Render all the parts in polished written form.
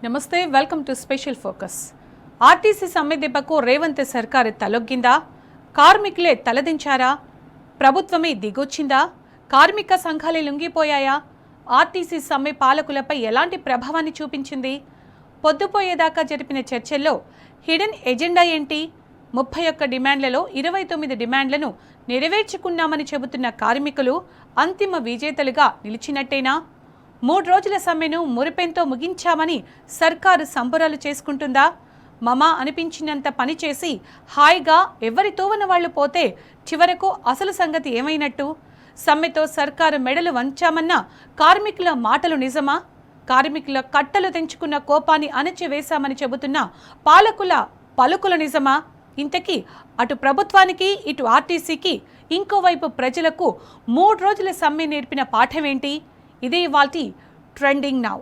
నమస్తే, welcome to special focus. RTC సమ్మె దెబ్బకు రేవంత్ సర్కారు తలొగ్గిందా? కార్మికులే తలదించారా? ప్రభుత్వమే దిగొచ్చిందా? కార్మిక సంఘాలే లొంగిపోయాయా? ఆర్టీసీ సమ్మె పాలకులపై ఎలాంటి ప్రభావాన్ని చూపించింది? పొద్దుపోయేదాకా జరిపిన చర్చల్లో హిడెన్ ఎజెండా ఏంటి? 31 డిమాండ్లలో 29 డిమాండ్లను నెరవేర్చుకున్నామని చెబుతున్న కార్మికులు అంతిమ విజేతలుగా నిలిచినట్టేనా? 3 రోజుల సమ్మెను మురిపెంతో ముగించామని సర్కారు సంబరాలు చేసుకుంటుందా? మమ అనిపించినంత పని చేసి హాయిగా ఎవరి తోవన వాళ్లు పోతే చివరకు అసలు సంగతి ఏమైనట్టు? సమ్మెతో సర్కారు మెడలు వంచామన్న కార్మికుల మాటలు నిజమా? కార్మికుల కట్టలు తెంచుకున్న కోపాన్ని అణచివేశామని చెబుతున్న పాలకుల పలుకులు నిజమా? ఇంతకీ అటు ప్రభుత్వానికి ఇటు ఆర్టీసీకి ఇంకోవైపు ప్రజలకు 3 రోజుల సమ్మె నేర్పిన పాఠమేంటి? ఇదే ఇవాల్టి ట్రెండింగ్ నౌ.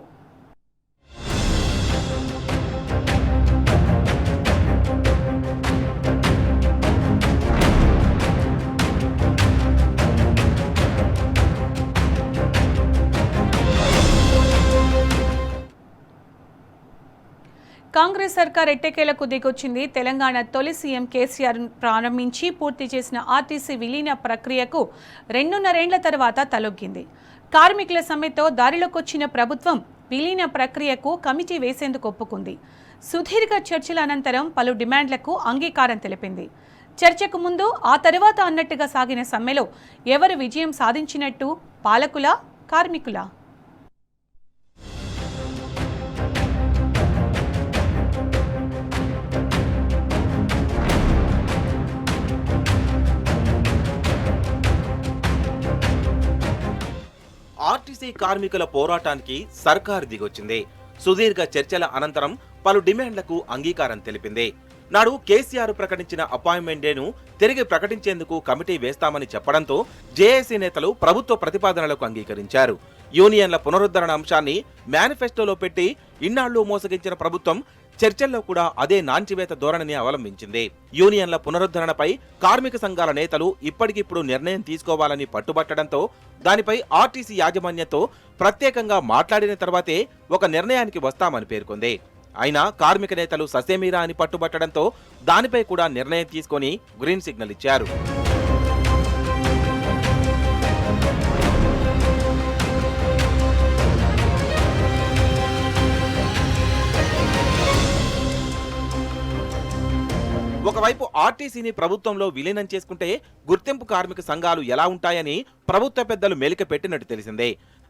కాంగ్రెస్ సర్కార్ ఎట్టకేలకు దిగొచ్చింది. తెలంగాణ తొలి సీఎం కేసీఆర్ ప్రారంభించి పూర్తి చేసిన ఆర్టీసీ విలీన ప్రక్రియకు 2.5 ఏళ్ల తర్వాత తలొగ్గింది. కార్మికుల సమ్మెతో దారిలోకొచ్చిన ప్రభుత్వం విలీన ప్రక్రియకు కమిటీ వేసేందుకు ఒప్పుకుంది. సుదీర్ఘ చర్చల అనంతరం పలు డిమాండ్లకు అంగీకారం తెలిపింది. చర్చకు ముందు ఆ తర్వాత అన్నట్టుగా సాగిన సమ్మెలో ఎవరు విజయం సాధించినట్టు? పాలకుల, కార్మికుల? ఆర్టీసీ కార్మికుల పోరాటానికి సర్కారు దిగొచ్చింది. సుదీర్ఘ చర్చల అనంతరం పలు డిమాండ్లకు అంగీకారం తెలిపింది. నాడు కేసీఆర్ ప్రకటించిన అపాయింట్మెంట్ డేను తిరిగి ప్రకటించేందుకు కమిటీ వేస్తామని చెప్పడంతో జేఏసీ నేతలు ప్రభుత్వ ప్రతిపాదనలకు అంగీకరించారు. యూనియన్ల పునరుద్ధరణ అంశాన్ని మేనిఫెస్టోలో పెట్టి ఇన్నాళ్లు మోసగించిన ప్రభుత్వం చర్చల్లో కూడా అదే నాంచివేత ధోరణిని అవలంబించింది. యూనియన్ల పునరుద్ధరణపై కార్మిక సంఘాల నేతలు ఇప్పటికిప్పుడు నిర్ణయం తీసుకోవాలని పట్టుబట్టడంతో దానిపై ఆర్టీసీ యాజమాన్యంతో ప్రత్యేకంగా మాట్లాడిన తర్వాతే ఒక నిర్ణయానికి వస్తామని పేర్కొంది. అయినా కార్మిక నేతలు ససేమీరా అని పట్టుబట్టడంతో దానిపై కూడా నిర్ణయం తీసుకొని గ్రీన్ సిగ్నల్ ఇచ్చారు. ఒకవైపు ఆర్టీసీని ప్రభుత్వంలో విలీనం చేసుకుంటే గుర్తింపు కార్మిక సంఘాలు ఎలా ఉంటాయని ప్రభుత్వ పెద్దలు మెలిక పెట్టినట్టు తెలిసిందే.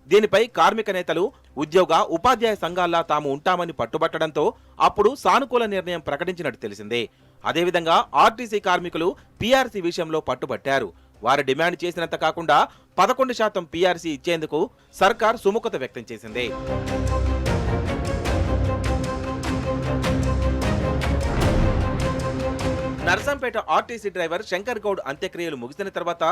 దీనిపై కార్మిక నేతలు ఉద్యోగ, ఉపాధ్యాయ సంఘాల్లా తాము ఉంటామని పట్టుబట్టడంతో అప్పుడు సానుకూల నిర్ణయం ప్రకటించినట్టు తెలిసిందే. అదేవిధంగా ఆర్టీసీ కార్మికులు పీఆర్సీ విషయంలో పట్టుబట్టారు. వారు డిమాండ్ చేసినంత కాకుండా 11% పీఆర్సీ ఇచ్చేందుకు సర్కార్ సుముఖత వ్యక్తం చేసింది. నర్సంపేట ఆర్టీసీ డ్రైవర్ శంకర్ గౌడ్ అంత్యక్రియలు ముగిసిన తర్వాత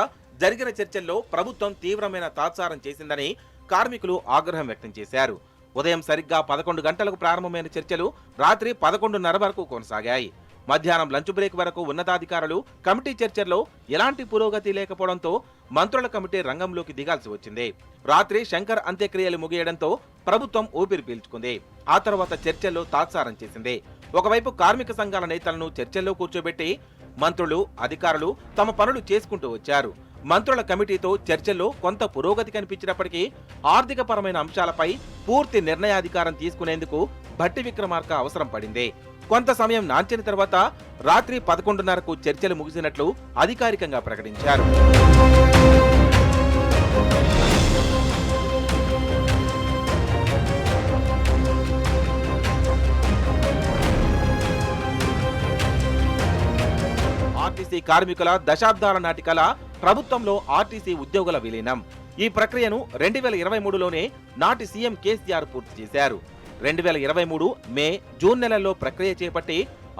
జరిగిన చర్చల్లో ప్రభుత్వం తీవ్రమైన తాత్సారం చేసిందని కార్మికులు ఆగ్రహం వ్యక్తం చేశారు. ఉదయం సరిగ్గా 11 గంటలకు ప్రారంభమైన చర్చలు రాత్రి 11:30 వరకు కొనసాగాయి. మధ్యాహ్నం లంచ్ బ్రేక్ వరకు ఉన్నతాధికారులు కమిటీ చర్చల్లో ఎలాంటి పురోగతి లేకపోవడంతో మంత్రుల కమిటీ రంగంలోకి దిగాల్సి వచ్చింది. రాత్రి శంకర్ అంత్యక్రియలు ముగియడంతో ప్రభుత్వం ఊపిరి పీల్చుకుంది. ఆ తర్వాత చర్చల్లో తాత్సారం చేసింది. ఒకవైపు కార్మిక సంఘాల నేతలను చర్చల్లో కూర్చోబెట్టి మంత్రులు, అధికారులు తమ పనులు చేసుకుంటూ వచ్చారు. మంత్రుల కమిటీతో చర్చల్లో కొంత పురోగతి కనిపించినప్పటికీ ఆర్థిక పరమైన అంశాలపై పూర్తి నిర్ణయాధికారం తీసుకునేందుకు భట్టి విక్రమార్క అవసరం పడింది. కొంత సమయం నాంచిన తర్వాత రాత్రి 11:30కు చర్చలు ముగిసినట్లు అధికారికంగా ప్రకటించారు. ఆర్టీసీ కార్మికుల దశాబ్దాల నాటి కల ప్రభుత్వంలో ఆర్టీసీ ఉద్యోగుల విలీనం. ఈ ప్రక్రియను 2023లోనే నాటి సీఎం కేసీఆర్ పూర్తి చేశారు. 2023 మే, జూన్ నెలల్లో ప్రక్రియ చేపట్టి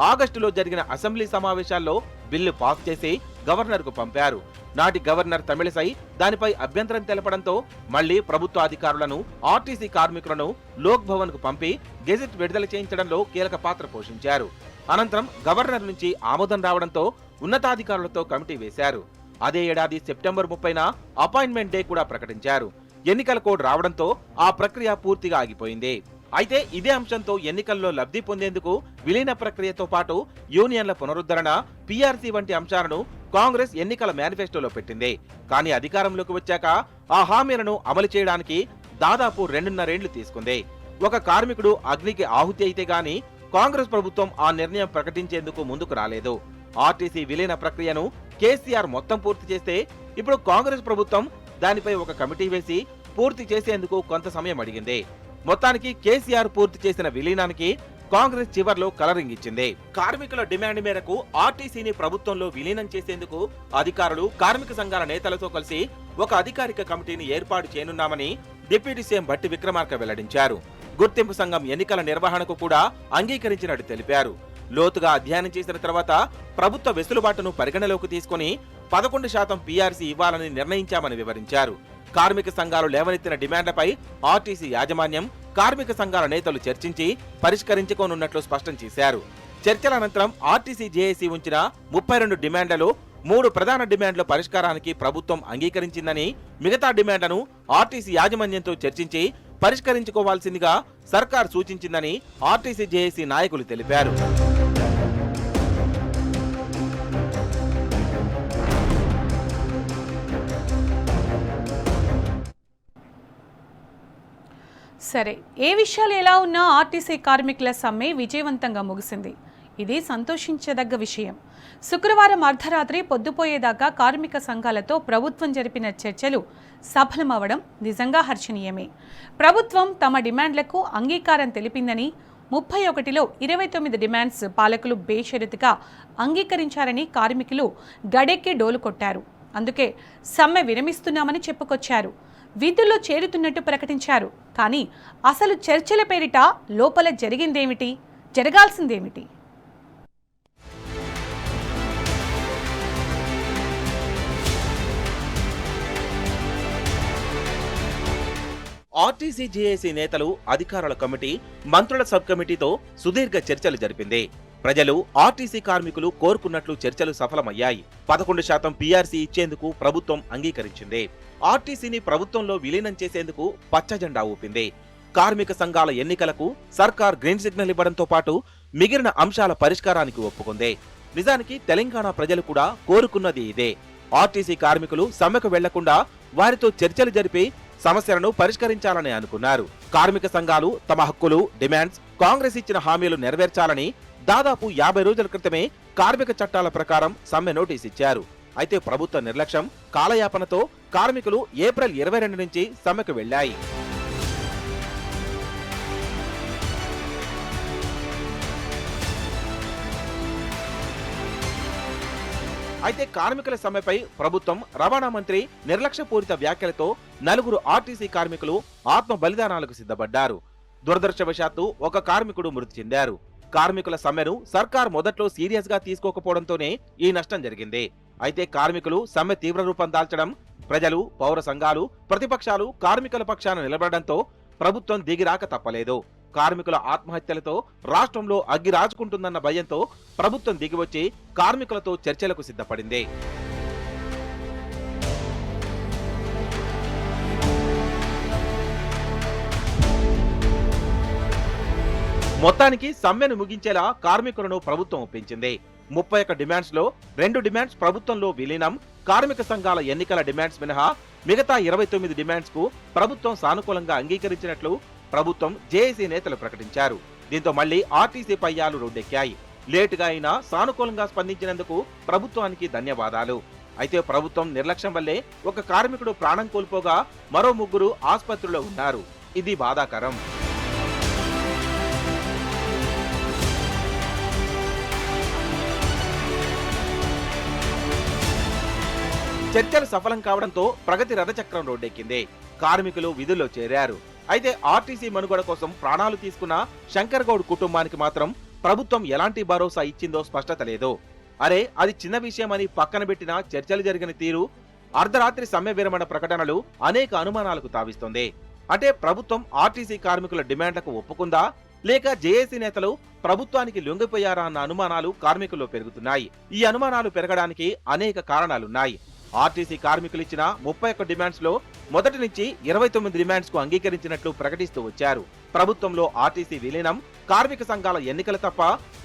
ఆగస్టులో జరిగిన అసెంబ్లీ సమావేశాల్లో బిల్లు పాస్ చేసి గవర్నర్కు పంపారు. నాటి గవర్నర్ తమిళిసై దానిపై అభ్యంతరం తెలపడంతో మళ్లీ ప్రభుత్వ అధికారులను, ఆర్టీసీ కార్మికులను లోక్ భవన్ కు పంపి గెజిట్ విడుదల చేయించడంలో కీలక పాత్ర పోషించారు. అనంతరం గవర్నర్ నుంచి ఆమోదం రావడంతో ఉన్నతాధికారులతో కమిటీ వేశారు. అదే ఏడాది సెప్టెంబర్ 30న అపాయింట్మెంట్ డే కూడా ప్రకటించారు. ఎన్నికల కోడ్ రావడంతో ఆ ప్రక్రియ పూర్తిగా ఆగిపోయింది. అయితే ఇదే అంశంతో ఎన్నికల్లో లబ్ధి పొందేందుకు విలీన ప్రక్రియతో పాటు యూనియన్ల పునరుద్ధరణ, పీఆర్సీ వంటి అంశాలను కాంగ్రెస్ ఎన్నికల మేనిఫెస్టోలో పెట్టింది. కానీ అధికారంలోకి వచ్చాక ఆ హామీలను అమలు చేయడానికి దాదాపు 2.5 ఏళ్లు తీసుకుంది. ఒక కార్మికుడు అగ్నికి ఆహుతి అయితే గాని కాంగ్రెస్ ప్రభుత్వం ఆ నిర్ణయం ప్రకటించేందుకు ముందుకు రాలేదు. ఆర్టీసీ విలీన ప్రక్రియను కేసీఆర్ మొత్తం పూర్తి చేస్తే ఇప్పుడు కాంగ్రెస్ ప్రభుత్వం దానిపై ఒక కమిటీ వేసి పూర్తి చేసేందుకు కొంత సమయం అడిగింది. మొత్తానికి కేసీఆర్ పూర్తి చేసిన విలీనానికి కాంగ్రెస్ చివర్లో కలరింగ్ ఇచ్చింది. కార్మికుల డిమాండ్ మేరకు ఆర్టీసీని ప్రభుత్వంలో విలీనం చేసేందుకు అధికారులు, కార్మిక సంఘాల నేతలతో కలిసి ఒక అధికారిక కమిటీని ఏర్పాటు చేయనున్నామని డిప్యూటీ సీఎం భట్టి విక్రమార్క వెల్లడించారు. గుర్తింపు సంఘం ఎన్నికల నిర్వహణకు కూడా అంగీకరించినట్టు తెలిపారు. లోతుగా అధ్యయనం చేసిన తర్వాత ప్రభుత్వ వెసులుబాటును పరిగణలోకి తీసుకుని 11% పీఆర్సీ ఇవ్వాలని నిర్ణయించామని వివరించారు. కార్మిక సంఘాలు లేవనెత్తిన డిమాండ్లపై ఆర్టీసీ యాజమాన్యం, కార్మిక సంఘాల నేతలు చర్చించి పరిష్కరించుకోనున్నట్లు స్పష్టం చేశారు. చర్చల అనంతరం ఆర్టీసీ జేఏసీ ఉంచిన 32 డిమాండ్లలో 3 ప్రధాన డిమాండ్ల పరిష్కారానికి ప్రభుత్వం అంగీకరించిందని, మిగతా డిమాండ్లను ఆర్టీసీ యాజమాన్యంతో చర్చించి పరిష్కరించుకోవాల్సిందిగా సర్కార్ సూచించిందని ఆర్టీసీ జేఏసీ నాయకులు తెలిపారు. సరే, ఏ విషయాలు ఎలా ఉన్నా ఆర్టీసీ కార్మికుల సమ్మె విజయవంతంగా ముగిసింది. ఇది సంతోషించదగ్గ విషయం. శుక్రవారం అర్ధరాత్రి పొద్దుపోయేదాకా కార్మిక సంఘాలతో ప్రభుత్వం జరిపిన చర్చలు సఫలమవడం నిజంగా హర్షణీయమే. ప్రభుత్వం తమ డిమాండ్లకు అంగీకారం తెలిపిందని, 31లో 29 డిమాండ్స్ పాలకులు బేషరతుగా అంగీకరించారని కార్మికులు గడెక్కి డోలు కొట్టారు. అందుకే సమ్మె విరమిస్తున్నామని చెప్పుకొచ్చారు. విధుల్లో చేరుతున్నట్టు ప్రకటించారు. కానీ అసలు చర్చల పేరిట లోపల జరిగిందేమిటి, జరగాల్సిందేమిటి? ఆర్టీసీ జేఏసీ నేతలు, అధికారుల కమిటీ, మంత్రుల సబ్ కమిటీతో సుదీర్ఘ చర్చలు జరిపింది. ప్రజలు, ఆర్టీసీ కార్మికులు కోరుకున్నట్లు చర్చలు సఫలమయ్యాయి. 11% పీఆర్సీ ఇచ్చేందుకు ప్రభుత్వం అంగీకరించింది. ఆర్టీసీని ప్రభుత్వంలో విలీనం చేసేందుకు పచ్చజెండా ఊపింది. కార్మిక సంఘాల ఎన్నికలకు సర్కార్ గ్రీన్ సిగ్నల్ ఇవ్వడంతో పాటు మిగిలిన అంశాల పరిష్కారానికి ఒప్పుకుంది. నిజానికి తెలంగాణ ప్రజలు కూడా కోరుకున్నది ఇదే. ఆర్టీసీ కార్మికులు సమ్మెకు వెళ్లకుండా వారితో చర్చలు జరిపి సమస్యలను పరిష్కరించాలని అనుకున్నారు. కార్మిక సంఘాలు తమ హక్కులు, డిమాండ్స్, కాంగ్రెస్ ఇచ్చిన హామీలు నెరవేర్చాలని దాదాపు 50 రోజుల క్రితమే కార్మిక చట్టాల ప్రకారం సమ్మె నోటీస్ ఇచ్చారు. అయితే ప్రభుత్వ నిర్లక్ష్యం, కాలయాపనతో కార్మికులు ఏప్రిల్ 22 నుంచి సమ్మెకు వెళ్లాయి. అయితే కార్మికుల సమ్మెపై ప్రభుత్వం, రవాణా మంత్రి నిర్లక్ష్యపూరిత వ్యాఖ్యలతో 4 ఆర్టీసీ కార్మికులు ఆత్మ బలిదానాలకు సిద్ధపడ్డారు. దురదృష్టవశాత్తు ఒక కార్మికుడు మృతి చెందారు. కార్మికుల సమ్మెను సర్కార్ మొదట్లో సీరియస్ గా తీసుకోకపోవడంతోనే ఈ నష్టం జరిగింది. అయితే కార్మికులు సమ్మె తీవ్ర రూపం దాల్చడం, ప్రజలు, పౌర సంఘాలు, ప్రతిపక్షాలు కార్మికుల పక్షాన నిలబడడంతో ప్రభుత్వం దిగిరాక తప్పలేదు. కార్మికుల ఆత్మహత్యలతో రాష్ట్రంలో అగ్గి రాజుకుంటుందన్న భయంతో ప్రభుత్వం దిగివచ్చి కార్మికులతో చర్చలకు సిద్ధపడింది. మొత్తానికి సమ్మెను ముగించేలా కార్మికులను ప్రభుత్వం ఒప్పించింది. 31 డిమాండ్స్ లో 2 డిమాండ్స్ ప్రభుత్వంలో విలీనం, కార్మిక సంఘాల ఎన్నికల డిమాండ్స్ మినహా మిగతా 29 డిమాండ్స్ కు ప్రభుత్వం సానుకూలంగా అంగీకరించినట్లు ప్రభుత్వం, జేఏసీ నేతలు ప్రకటించారు. దీంతో మళ్లీ ఆర్టీసీ పయ్యాలు రోడ్డెక్కాయి. లేటుగా అయినా సానుకూలంగా స్పందించినందుకు ప్రభుత్వానికి ధన్యవాదాలు. అయితే ప్రభుత్వం నిర్లక్ష్యం వల్లే ఒక కార్మికుడు ప్రాణం కోల్పోగా మరో 3 ఆసుపత్రిలో ఉన్నారు. ఇది బాధాకరం. చర్చలు సఫలం కావడంతో ప్రగతి రథచక్రం రోడ్డెక్కింది. కార్మికులు విధుల్లో చేరారు. అయితే ఆర్టీసీ మనుగడ కోసం ప్రాణాలు తీసుకున్న శంకర్ గౌడ్ కుటుంబానికి మాత్రం ప్రభుత్వం ఎలాంటి భరోసా ఇచ్చిందో స్పష్టత లేదు. అరే, అది చిన్న విషయమని పక్కన పెట్టిన చర్చలు జరిగిన తీరు, అర్ధరాత్రి సమ్మె విరమణ ప్రకటనలు అనేక అనుమానాలకు తావిస్తుంది. అంటే ప్రభుత్వం ఆర్టీసీ కార్మికుల డిమాండ్లకు ఒప్పుకుందా, లేక జేఏసీ నేతలు ప్రభుత్వానికి లొంగిపోయారా అన్న అనుమానాలు కార్మికుల్లో పెరుగుతున్నాయి. ఈ అనుమానాలు పెరగడానికి అనేక కారణాలున్నాయి. ఆర్టీసీ కార్మికులు ఇచ్చిన 31 డిమాండ్స్ లో మొదటి నుంచి 29 డిమాండ్స్ కు అంగీకరించినట్లు ప్రకటిస్తూ వచ్చారు. ప్రభుత్వంలో ఆర్టీసీ విలీనం, కార్మిక సంఘాల ఎన్నికలు తప్ప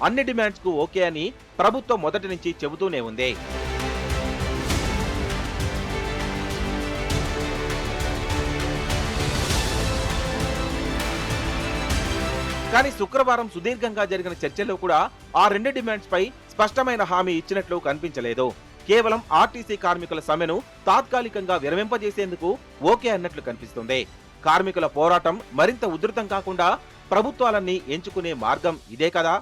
అన్ని డిమాండ్స్ కు ఓకే అని ప్రభుత్వం మొదటి నుంచి చెబుతూనే ఉంది. కానీ శుక్రవారం సుదీర్ఘంగా జరిగిన చర్చల్లో కూడా ఆ రెండు డిమాండ్స్ పై స్పష్టమైన హామీ ఇచ్చినట్లు కనిపించలేదు. కేవలం ఆర్టీసీ కార్మికుల సమ్మెను తాత్కాలికంగా విరమింపజేసేందుకు ఓకే అన్నట్లు కనిపిస్తుంది. కార్మికుల పోరాటం మరింత ఉధృతం కాకుండా ప్రభుత్వాలన్నీ ఎంచుకునే మార్గం ఇదే కదా.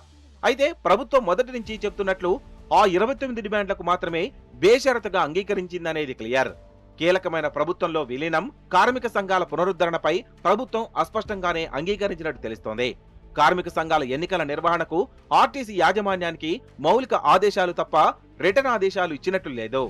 అయితే ప్రభుత్వం మొదటి నుంచి చెప్తున్నట్లు ఆ 29 డిమాండ్లకు మాత్రమే బేషరతుగా అంగీకరించిందనేది క్లియర్. కీలకమైన ప్రభుత్వంలో విలీనం, కార్మిక సంఘాల పునరుద్ధరణపై ప్రభుత్వం అస్పష్టంగానే అంగీకరించినట్టు తెలుస్తోంది. కార్మిక సంఘాల ఎన్నికల నిర్వహణకు ఆర్టీసీ యాజమాన్యానికి మౌలిక ఆదేశాలు తప్ప రిటర్న్ ఆదేశాలు ఇచ్చినట్లు లేదు.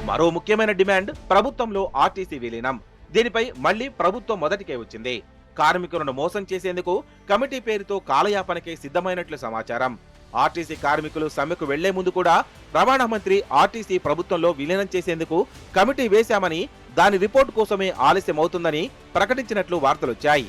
మరో ముఖ్యమైన డిమాండ్ ప్రభుత్వంలో ఆర్టీసీ విలీనం. దీనిపై మళ్లీ ప్రభుత్వం మొదటికే వచ్చింది. కార్మికులను మోసం చేసేందుకు కమిటీ పేరుతో కాలయాపనకే సిద్ధమైనట్లు సమాచారం. ఆర్టీసీ కార్మికులు సమ్మెకు వెళ్లే ముందు కూడా రవాణా మంత్రి ఆర్టీసీ ప్రభుత్వంలో విలీనం చేసేందుకు కమిటీ వేశామని, దాని రిపోర్టు కోసమే ఆలస్యమవుతుందని ప్రకటించినట్లు వార్తలొచ్చాయి.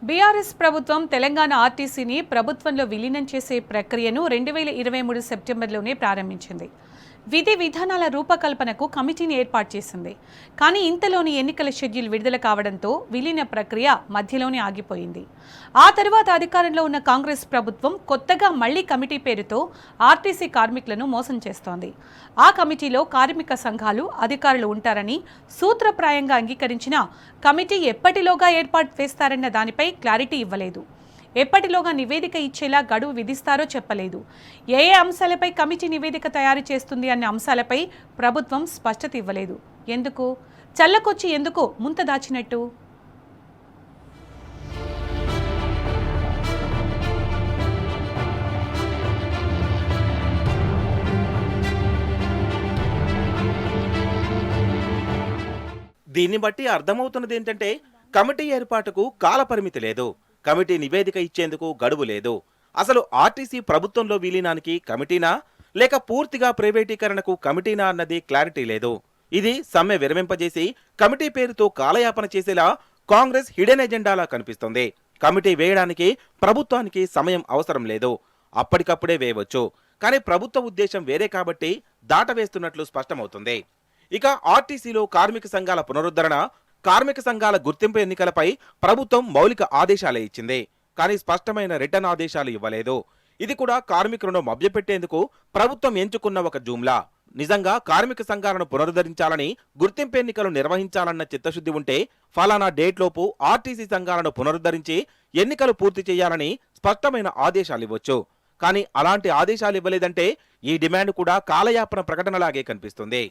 బీఆర్ఎస్ ప్రభుత్వం తెలంగాణ ఆర్టీసీని ప్రభుత్వంలో విలీనం చేసే ప్రక్రియను 2023 సెప్టెంబర్లోనే ప్రారంభించింది. విధి విధానాల రూపకల్పనకు కమిటీని ఏర్పాటు చేసింది. కానీ ఇంతలోని ఎన్నికల షెడ్యూల్ విడుదల కావడంతో విలీన ప్రక్రియ మధ్యలోనే ఆగిపోయింది. ఆ తర్వాత అధికారంలో ఉన్న కాంగ్రెస్ ప్రభుత్వం కొత్తగా మళ్లీ కమిటీ పేరుతో ఆర్టీసీ కార్మికులను మోసం చేస్తోంది. ఆ కమిటీలో కార్మిక సంఘాలు, అధికారులు ఉంటారని సూత్రప్రాయంగా అంగీకరించిన కమిటీ ఎప్పటిలోగా ఏర్పాటు చేస్తారన్న దానిపై క్లారిటీ ఇవ్వలేదు. ఎప్పటిలోగా నివేదిక ఇచ్చేలా గడువు విధిస్తారో చెప్పలేదు. ఏ అంశాలపై కమిటీ నివేదిక తయారు చేస్తుంది అనే అంశాలపై ప్రభుత్వం స్పష్టత ఇవ్వలేదు. ఎందుకు? చల్లకొచ్చి ఎందుకు ముంత దాచినట్టు? దీన్ని బట్టి అర్థమవుతున్నది ఏంటంటే కమిటీ ఏర్పాటుకు కాలపరిమితి లేదు. కమిటీ నివేదిక ఇచ్చేందుకు గడువు లేదు. అసలు ఆర్టీసీ ప్రభుత్వంలో విలీనానికి కమిటీనా, లేక పూర్తిగా ప్రైవేటీకరణకు కమిటీనా అన్నది క్లారిటీ లేదు. ఇది సమ్మె విరమింపజేసి కమిటీ పేరుతో కాలయాపన చేసేలా కాంగ్రెస్ హిడెన్ ఎజెండాలా కనిపిస్తోంది. కమిటీ వేయడానికి ప్రభుత్వానికి సమయం అవసరం లేదు, అప్పటికప్పుడే వేయవచ్చు. కానీ ప్రభుత్వ ఉద్దేశం వేరే కాబట్టి దాటవేస్తున్నట్లు స్పష్టమవుతుంది. ఇక ఆర్టీసీలో కార్మిక సంఘాల పునరుద్ధరణ, కార్మిక సంఘాల గుర్తింపు ఎన్నికలపై ప్రభుత్వం మౌలిక ఆదేశాలే ఇచ్చింది. కానీ స్పష్టమైన రిటర్న్ ఆదేశాలు ఇవ్వలేదు. ఇది కూడా కార్మికులను మభ్యపెట్టేందుకు ప్రభుత్వం ఎంచుకున్న ఒక జూమ్లా. నిజంగా కార్మిక సంఘాలను పునరుద్ధరించాలని, గుర్తింపు ఎన్నికలు నిర్వహించాలన్న చిత్తశుద్ధి ఉంటే ఫలానా డేట్లోపు ఆర్టీసీ సంఘాలను పునరుద్ధరించి ఎన్నికలు పూర్తి చేయాలని స్పష్టమైన ఆదేశాలు ఇవ్వచ్చు. కానీ అలాంటి ఆదేశాలు ఇవ్వలేదంటే ఈ డిమాండ్ కూడా కాలయాపన ప్రకటనలాగే కనిపిస్తుంది.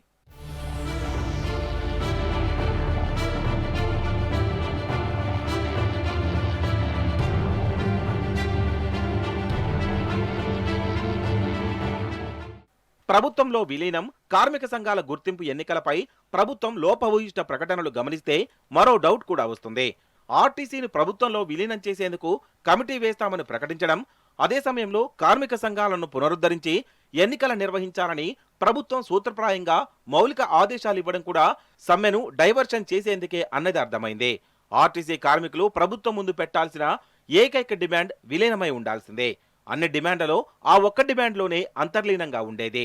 ప్రభుత్వంలో విలీనం, కార్మిక సంఘాల గుర్తింపు ఎన్నికలపై ప్రభుత్వం లోపభూయిష్ట ప్రకటనలు గమనిస్తే మరో డౌట్ కూడా వస్తుంది. ఆర్టీసీని ప్రభుత్వంలో విలీనం చేసేందుకు కమిటీ వేస్తామని ప్రకటించడం, అదే సమయంలో కార్మిక సంఘాలను పునరుద్ధరించి ఎన్నికల నిర్వహించాలని ప్రభుత్వం సూత్రప్రాయంగా మౌలిక ఆదేశాలు ఇవ్వడం కూడా సమ్మెను డైవర్షన్ చేసేందుకే అన్నది అర్థమైంది. ఆర్టీసీ కార్మికులు ప్రభుత్వం ముందు పెట్టాల్సిన ఏకైక డిమాండ్ విలీనమై ఉండాల్సిందే. అన్ని డిమాండ్లలో ఆ ఒక్క డిమాండ్లోనే అంతర్లీనంగా ఉండేది.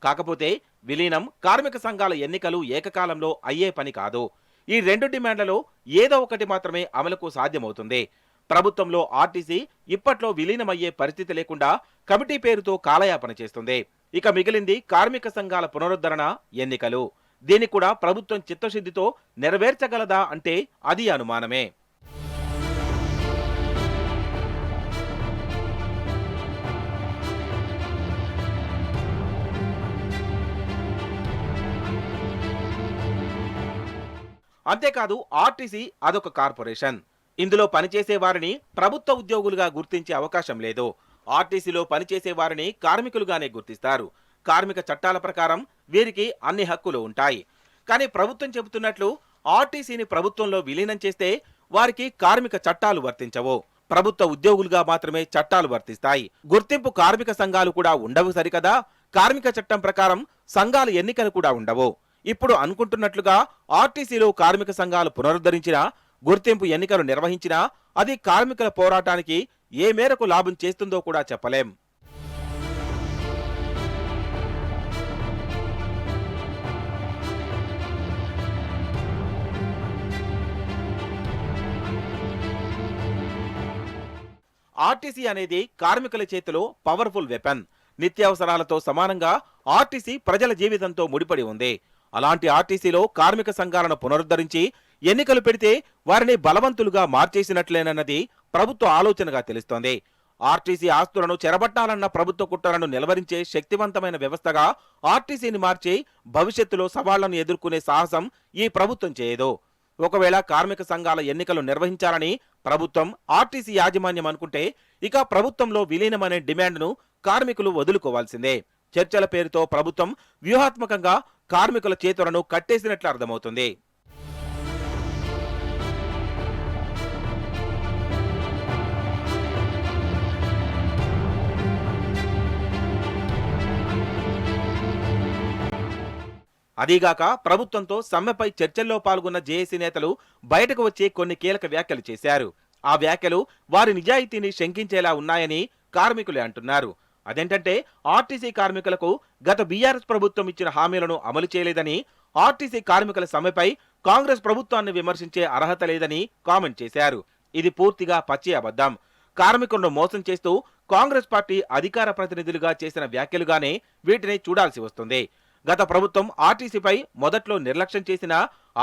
కాకపోతే విలీనం, కార్మిక సంఘాల ఎన్నికలు ఏకకాలంలో అయ్యే పని కాదు. ఈ రెండు డిమాండ్లలో ఏదో ఒకటి మాత్రమే అమలుకు సాధ్యమవుతుంది. ప్రభుత్వంలో ఆర్టీసీ ఇప్పట్లో విలీనమయ్యే పరిస్థితి లేకుండా కమిటీ పేరుతో కాలయాపన చేస్తుంది. ఇక మిగిలింది కార్మిక సంఘాల పునరుద్ధరణ, ఎన్నికలు. దీన్ని కూడా ప్రభుత్వం చిత్తశుద్ధితో నెరవేర్చగలదా అంటే అది అనుమానమే. అంతేకాదు ఆర్టీసీ అదొక కార్పొరేషన్. ఇందులో పనిచేసే వారిని ప్రభుత్వ ఉద్యోగులుగా గుర్తించే అవకాశం లేదు. ఆర్టీసీలో పనిచేసే వారిని కార్మికులుగానే గుర్తిస్తారు. కార్మిక చట్టాల ప్రకారం వీరికి అన్ని హక్కులు ఉంటాయి. కానీ ప్రభుత్వం చెబుతున్నట్లు ఆర్టీసీని ప్రభుత్వంలో విలీనం చేస్తే వారికి కార్మిక చట్టాలు వర్తించవు. ప్రభుత్వ ఉద్యోగులుగా మాత్రమే చట్టాలు వర్తిస్తాయి. గుర్తింపు కార్మిక సంఘాలు కూడా ఉండవు సరికదా. కార్మిక చట్టం ప్రకారం సంఘాల ఎన్నికలు కూడా ఉండవు. ఇప్పుడు అనుకుంటున్నట్లుగా ఆర్టీసీలో కార్మిక సంఘాలు పునరుద్ధరించినా, గుర్తింపు ఎన్నికలు నిర్వహించినా అది కార్మికుల పోరాటానికి ఏ మేరకు లాభం చేస్తుందో కూడా చెప్పలేం. ఆర్టీసీ అనేది కార్మికుల చేతిలో పవర్ఫుల్ వెపన్. నిత్యావసరాలతో సమానంగా ఆర్టీసీ ప్రజల జీవితంతో ముడిపడి ఉంది. అలాంటి ఆర్టీసీలో కార్మిక సంఘాలను పునరుద్ధరించి ఎన్నికలు పెడితే వారిని బలవంతులుగా మార్చేసినట్లేనన్నది ప్రభుత్వ ఆలోచనగా తెలుస్తోంది. ఆర్టీసీ ఆస్తులను చెరబట్టాలన్న ప్రభుత్వ కుట్రలను నిలవరించే శక్తివంతమైన వ్యవస్థగా ఆర్టీసీని మార్చి భవిష్యత్తులో సవాళ్లను ఎదుర్కొనే సాహసం ఈ ప్రభుత్వం చేయదు. ఒకవేళ కార్మిక సంఘాల ఎన్నికలు నిర్వహించాలని ప్రభుత్వం, ఆర్టీసీ యాజమాన్యం అనుకుంటే ఇక ప్రభుత్వంలో విలీనమనే డిమాండ్ను కార్మికులు వదులుకోవాల్సిందే. చర్చల పేరుతో ప్రభుత్వం వ్యూహాత్మకంగా కార్మికుల చేతులను కట్టేసినట్లు అర్థమవుతుంది. అదీగాక ప్రభుత్వంతో సమ్మెపై చర్చల్లో పాల్గొన్న జేఏసీ నేతలు బయటకు వచ్చి కొన్ని కీలక వ్యాఖ్యలు చేశారు. ఆ వ్యాఖ్యలు వారి నిజాయితీని శంకించేలా ఉన్నాయని కార్మికులే అంటున్నారు. అదేంటంటే ఆర్టీసీ కార్మికులకు గత బీఆర్ఎస్ ప్రభుత్వం ఇచ్చిన హామీలను అమలు చేయలేదని, ఆర్టీసీ కార్మికుల సమ్మెపై కాంగ్రెస్ ప్రభుత్వాన్ని విమర్శించే అర్హత లేదని కామెంట్ చేశారు. ఇది పూర్తిగా పచ్చి అబద్ధం. కార్మికులను మోసం చేస్తూ కాంగ్రెస్ పార్టీ అధికార ప్రతినిధులుగా చేసిన వ్యాఖ్యలుగానే వీటిని చూడాల్సి వస్తుంది. గత ప్రభుత్వం ఆర్టీసీపై మొదట్లో నిర్లక్ష్యం చేసిన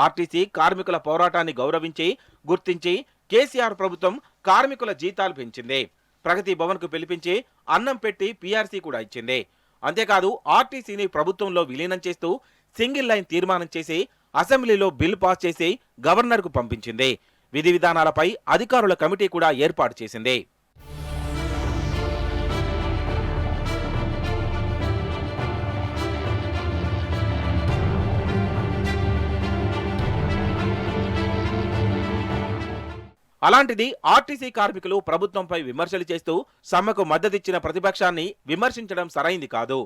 ఆర్టీసీ కార్మికుల పోరాటాన్ని గౌరవించి, గుర్తించి కేసీఆర్ ప్రభుత్వం కార్మికుల జీతాలు పెంచింది. ప్రగతి భవన్ కు పిలిపించి అన్నం పెట్టి పీఆర్సీ కూడా ఇచ్చింది. అంతేకాదు ఆర్టీసీని ప్రభుత్వంలో విలీనం చేస్తూ సింగిల్ లైన్ తీర్మానం చేసి అసెంబ్లీలో బిల్ పాస్ చేసి గవర్నర్కు పంపించింది. విధి విధానాలపై అధికారుల కమిటీ కూడా ఏర్పాటు చేసింది. అలాంటిది ఆర్టీసీ కార్మికులు ప్రభుత్వంపై విమర్శలు చేస్తూ సమ్మెకు మద్దతిచ్చిన ప్రతిపక్షాన్ని విమర్శించడం సరైంది కాదు.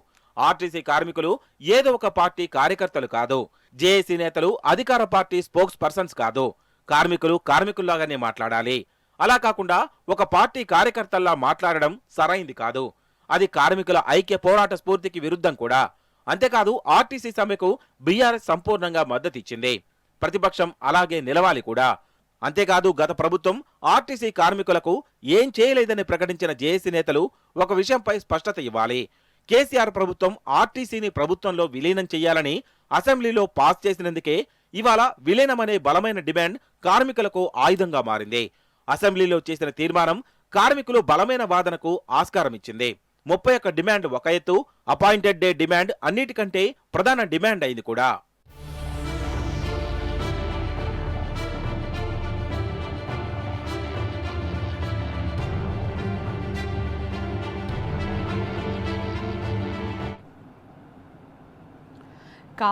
ఆర్టీసీ కార్మికులు ఏదో ఒక పార్టీ కార్యకర్తలు కాదు. జేఏసీ నేతలు అధికార పార్టీ స్పోక్స్ పర్సన్స్ కాదు. కార్మికులు కార్మికుల్లాగానే మాట్లాడాలి. అలా కాకుండా ఒక పార్టీ కార్యకర్తల్లా మాట్లాడడం సరైంది కాదు. అది కార్మికుల ఐక్య పోరాట స్ఫూర్తికి విరుద్ధం కూడా. అంతేకాదు ఆర్టీసీ సమ్మెకు బీఆర్ఎస్ సంపూర్ణంగా మద్దతిచ్చింది. ప్రతిపక్షం అలాగే నిలవాలి కూడా. అంతేకాదు గత ప్రభుత్వం ఆర్టీసీ కార్మికులకు ఏం చేయలేదని ప్రకటించిన జేఏసీ నేతలు ఒక విషయంపై స్పష్టత ఇవ్వాలి. కేసీఆర్ ప్రభుత్వం ఆర్టీసీని ప్రభుత్వంలో విలీనం చేయాలని అసెంబ్లీలో పాస్ చేసినందుకే ఇవాళ విలీనమనే బలమైన డిమాండ్ కార్మికులకు ఆయుధంగా మారింది. అసెంబ్లీలో చేసిన తీర్మానం కార్మికులు బలమైన వాదనకు ఆస్కారం ఇచ్చింది. 31 డిమాండ్ ఒక ఎత్తు, అపాయింటెడ్ డే డిమాండ్ అన్నిటికంటే ప్రధాన డిమాండ్ అయింది కూడా.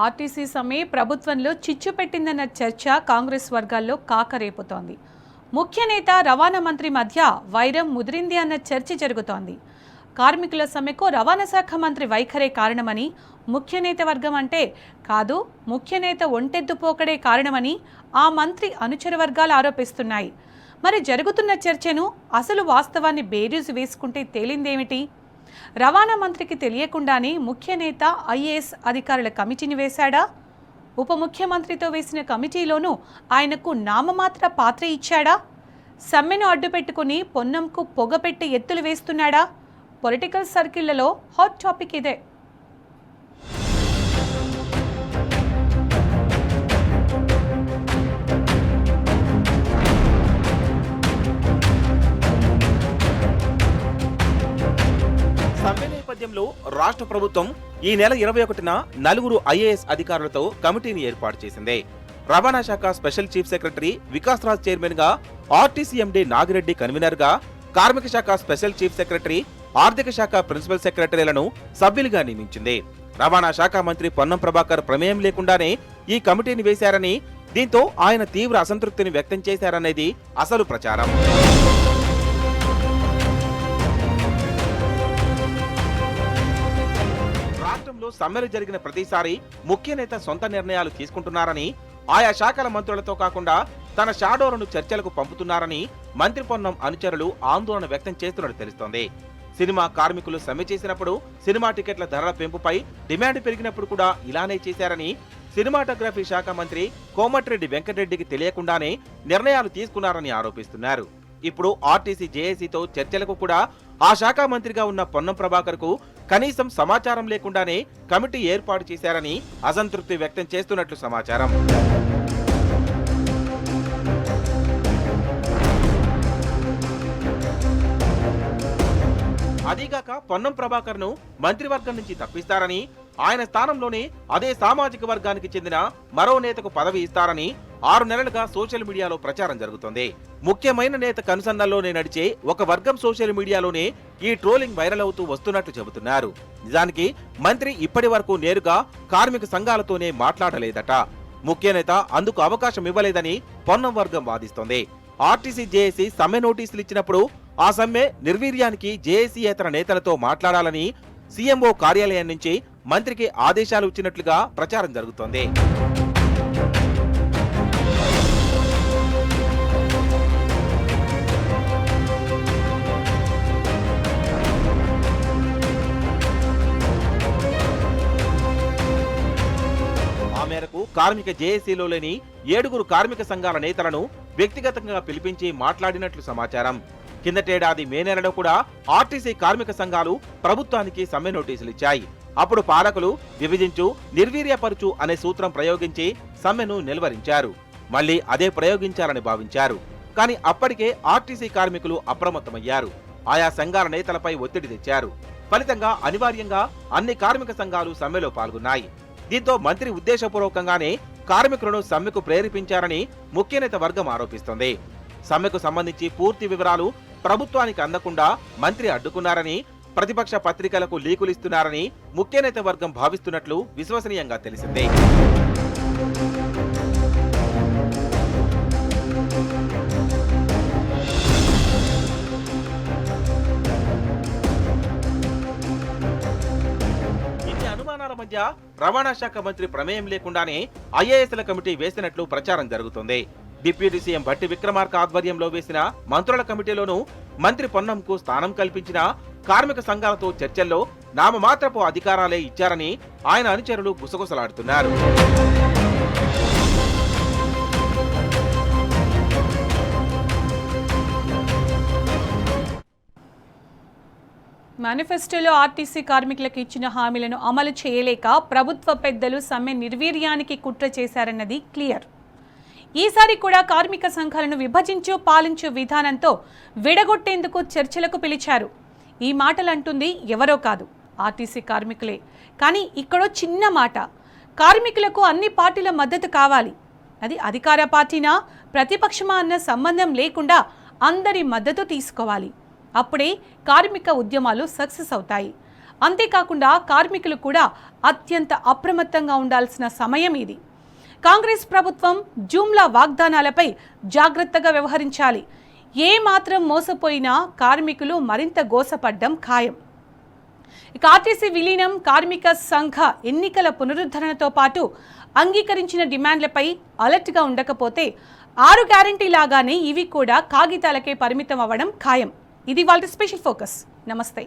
ఆర్టీసీ సమ్మె ప్రభుత్వంలో చిచ్చు పెట్టిందన్న చర్చ కాంగ్రెస్ వర్గాల్లో కాకరేపుతోంది. ముఖ్య నేత, రవాణా మంత్రి మధ్య వైరం ముదిరింది అన్న చర్చ జరుగుతోంది. కార్మికుల సమ్మెకు రవాణా శాఖ మంత్రి వైఖరే కారణమని ముఖ్య నేత వర్గం అంటే కాదు, ముఖ్య నేత ఒంటెద్దు పోకడే కారణమని ఆ మంత్రి అనుచర వర్గాలు ఆరోపిస్తున్నాయి. మరి జరుగుతున్న చర్చను, అసలు వాస్తవాన్ని బేరీజు వేసుకుంటే తేలిందేమిటి? రవాణా మంత్రికి తెలియకుండానే ముఖ్య నేత ఐఏఎస్ అధికారుల కమిటీని వేశాడా? ఉప ముఖ్యమంత్రితో వేసిన కమిటీలోనూ ఆయనకు నామమాత్ర పాత్ర ఇచ్చాడా? సమ్మెను అడ్డుపెట్టుకుని పొన్నంకు పొగపెట్టి ఎత్తులు వేస్తున్నాడా? పొలిటికల్ సర్కిళ్లలో హాట్ టాపిక్ ఇదే. సమ్మె నేపథ్యంలో రాష్ట్ర ప్రభుత్వం ఈ నెల 21న నలుగురు ఐఏఎస్ అధికారులతో కమిటీని ఏర్పాటు చేసింది. రవాణా శాఖ special chief secretary Vikas Raj chairman గా, ఆర్టీసీ ఎండీ నాగిరెడ్డి కన్వీనర్ గా, కార్మిక శాఖ స్పెషల్ చీఫ్ సెక్రటరీ, ఆర్థిక శాఖ ప్రిన్సిపల్ సెక్రటరీలను సభ్యులుగా నియమించింది. రవాణా శాఖ మంత్రి పొన్నం ప్రభాకర్ ప్రమేయం లేకుండానే ఈ కమిటీని వేశారని, దీంతో ఆయన తీవ్ర అసంతృప్తిని వ్యక్తం చేశారనేది అసలు ప్రచారం. రాష్ట్రంలో సమ్మెలు జరిగిన ప్రతిసారి ముఖ్య నేత సొంత నిర్ణయాలు తీసుకుంటున్నారని, ఆయా శాఖల మంత్రులతో కాకుండా తన షాడోలను చర్చలకు పంపుతున్నారని మంత్రి పొన్నం అనుచరులు ఆందోళన వ్యక్తం చేస్తున్నట్టు తెలుస్తోంది. సినిమా కార్మికులు సమ్మె చేసినప్పుడు, సినిమా టికెట్ల ధరల పెంపుపై డిమాండ్ పెరిగినప్పుడు కూడా ఇలానే చేశారని, సినిమాటోగ్రఫీ శాఖ మంత్రి కోమటిరెడ్డి వెంకటరెడ్డికి తెలియకుండానే నిర్ణయాలు తీసుకున్నారని ఆరోపిస్తున్నారు. ఇప్పుడు ఆర్టీసీ జేఏసీతో చర్చలకు కూడా ఆ శాఖ మంత్రిగా ఉన్న పొన్నం ప్రభాకర్ కు కనీసం సమాచారం లేకుండానే కమిటీ ఏర్పాటు చేశారని అసంతృప్తి వ్యక్తం చేస్తున్నట్లు సమాచారం. అదీగాక పొన్నం ప్రభాకర్ ను మంత్రివర్గం నుంచి తప్పిస్తారని, ఆయన స్థానంలోనే అదే సామాజిక వర్గానికి చెందిన మరో నేతకు పదవి ఇస్తారని 6 నెలలుగా సోషల్ మీడియాలో ప్రచారం జరుగుతోంది. ముఖ్యమైన నేత కనుసన్నల్లోనే నడిచే ఒక వర్గం సోషల్ మీడియాలోనే ఈ ట్రోలింగ్ వైరల్ అవుతూ వస్తున్నట్లు చెబుతున్నారు. నిజానికి మంత్రి ఇప్పటి వరకు నేరుగా కార్మిక సంఘాలతోనే మాట్లాడలేదట. ముఖ్య నేత అందుకు అవకాశం ఇవ్వలేదని పొన్నం వర్గం వాదిస్తోంది. ఆర్టీసీ జేఏసీ సమ్మె నోటీసులు ఇచ్చినప్పుడు ఆ సమ్మె నిర్వీర్యానికి జేఏసీయేతర నేతలతో మాట్లాడాలని సీఎంఓ కార్యాలయం నుంచి మంత్రికి ఆదేశాలు ఇచ్చినట్లుగా ప్రచారం జరుగుతోంది. ఆ మేరకు కార్మిక జేఏసీలో లేని 7 కార్మిక సంఘాల నేతలను వ్యక్తిగతంగా పిలిపించి మాట్లాడినట్లు సమాచారం. కిందటేడాది మే నెలలో కూడా ఆర్టీసీ కార్మిక సంఘాలు ప్రభుత్వానికి సమ్మె నోటీసులు ఇచ్చాయి. అప్పుడు పాలకులు విభజించు, నిర్వీర్యపరుచు అనే సూత్రం ప్రయోగించి సమ్మెను నిలువరించారు. మళ్లీ అదే ప్రయోగించాలని భావించారు. కానీ అప్పటికే ఆర్టీసీ కార్మికులు అప్రమత్తమయ్యారు. ఆయా సంఘాల నేతలపై ఒత్తిడి తెచ్చారు. ఫలితంగా అనివార్యంగా అన్ని కార్మిక సంఘాలు సమ్మెలో పాల్గొన్నాయి. దీంతో మంత్రి ఉద్దేశపూర్వకంగానే కార్మికులను సమ్మెకు ప్రేరేపించారని ముఖ్యనేత వర్గం ఆరోపిస్తోంది. సమ్మెకు సంబంధించి పూర్తి వివరాలు ప్రభుత్వానికి అందకుండా మంత్రి అడ్డుకున్నారని, ప్రతిపక్ష పత్రికలకు లీకులిస్తున్నారని ముఖ్యనేత వర్గం భావిస్తున్నట్లు విశ్వసనీయంగా తెలిసిందే. ఇన్ని అనుమానాల మధ్య రవాణా శాఖ మంత్రి ప్రమేయం లేకుండానే ఐఏఎస్ల కమిటీ వేసినట్లు ప్రచారం జరుగుతోంది. డిప్యూటీ సీఎం భట్టి విక్రమార్క ఆధ్వర్యంలో వేసిన మంత్రుల కమిటీలోనూ మంత్రి పొన్నంకు స్థానం కల్పించిన కార్మిక సంఘాలతో చర్చల్లో నామమాత్రపు అధికారాలే ఇచ్చారని ఆయన అనుచరులు గుసగుసలాడుతున్నారు. మేనిఫెస్టోలో ఆర్టీసీ కార్మికులకు ఇచ్చిన హామీలను అమలు చేయలేక ప్రభుత్వ పెద్దలు సమ్మె నిర్వీర్యానికి కుట్ర చేశారన్నది క్లియర్. ఈసారి కూడా కార్మిక సంఘాలను విభజించు పాలించు విధానంతో విడగొట్టేందుకు చర్చలకు పిలిచారు. ఈ మాటలు అంటుంది ఎవరో కాదు, ఆర్టీసీ కార్మికులే. కానీ ఇక్కడో చిన్న మాట, కార్మికులకు అన్ని పార్టీల మద్దతు కావాలి. అది అధికార పార్టీనా ప్రతిపక్షమా అన్న సంబంధం లేకుండా అందరి మద్దతు తీసుకోవాలి. అప్పుడే కార్మిక ఉద్యమాలు సక్సెస్ అవుతాయి. అంతేకాకుండా కార్మికులు కూడా అత్యంత అప్రమత్తంగా ఉండాల్సిన సమయం ఇది. కాంగ్రెస్ ప్రభుత్వం జూమ్లా వాగ్దానాలపై జాగ్రత్తగా వ్యవహరించాలి. ఏ మాత్రం మోసపోయినా కార్మికులు మరింత గోసపడ్డం ఖాయం. ఇక ఆర్టీసీ విలీనం, కార్మిక సంఘ ఎన్నికల పునరుద్ధరణతో పాటు అంగీకరించిన డిమాండ్లపై అలర్ట్గా ఉండకపోతే 6 గ్యారెంటీ లాగానే ఇవి కూడా కాగితాలకే పరిమితం అవ్వడం ఖాయం. ఇది వాళ్ళ స్పెషల్ ఫోకస్. నమస్తే.